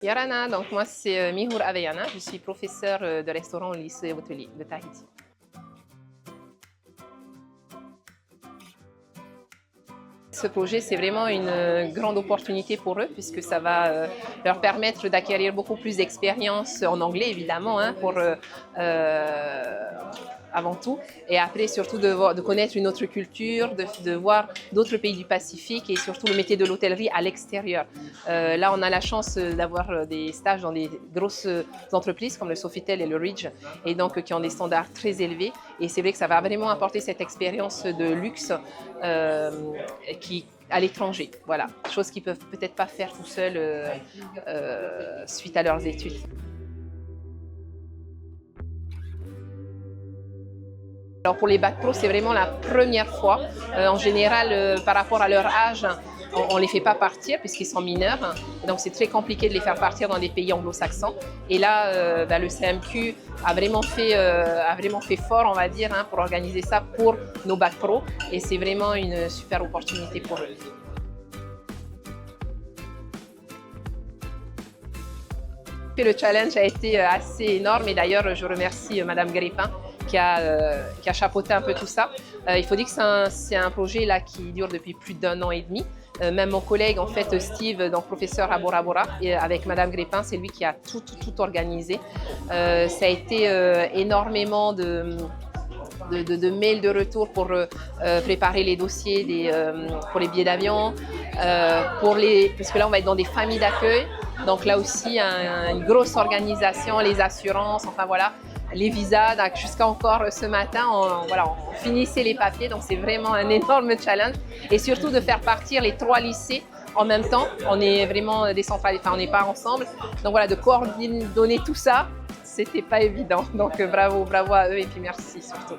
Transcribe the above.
Yarana, donc moi c'est Mihour Aveyana, je suis professeure de restaurant au lycée hôtelier de Tahiti. Ce projet, c'est vraiment une grande opportunité pour eux puisque ça va leur permettre d'acquérir beaucoup plus d'expérience en anglais, évidemment, hein, avant tout, et après surtout de connaître une autre culture, de voir d'autres pays du Pacifique et surtout le métier de l'hôtellerie à l'extérieur. Là, on a la chance d'avoir des stages dans des grosses entreprises comme le Sofitel et le Ridge, et donc qui ont des standards très élevés. Et c'est vrai que ça va vraiment apporter cette expérience de luxe à l'étranger. Voilà, chose qu'ils peuvent peut-être pas faire tout seuls suite à leurs études. Alors pour les bacs pro, c'est vraiment la première fois. En général, par rapport à leur âge, on ne les fait pas partir puisqu'ils sont mineurs. Donc c'est très compliqué de les faire partir dans des pays anglo-saxons. Et là, le CMQ a vraiment fait fort, on va dire, hein, pour organiser ça pour nos bacs pro. Et c'est vraiment une super opportunité pour eux. Le challenge a été assez énorme et d'ailleurs je remercie Madame Grépin qui a chapeauté un peu tout ça. Il faut dire que c'est un projet là qui dure depuis plus d'1 an et demi. Même mon collègue, en fait, Steve, donc professeur à Bora Bora, et avec Madame Grépin, c'est lui qui a tout organisé. Ça a été énormément de mails de retour pour préparer les dossiers pour les billets d'avion, parce que là on va être dans des familles d'accueil, donc là aussi une grosse organisation, les assurances, enfin voilà, les visas, jusqu'à encore ce matin, on finissait les papiers, donc c'est vraiment un énorme challenge, et surtout de faire partir les 3 lycées en même temps. On est vraiment décentralisés, enfin on n'est pas ensemble, donc voilà, de coordonner tout ça, c'était pas évident, donc bravo à eux et puis merci surtout.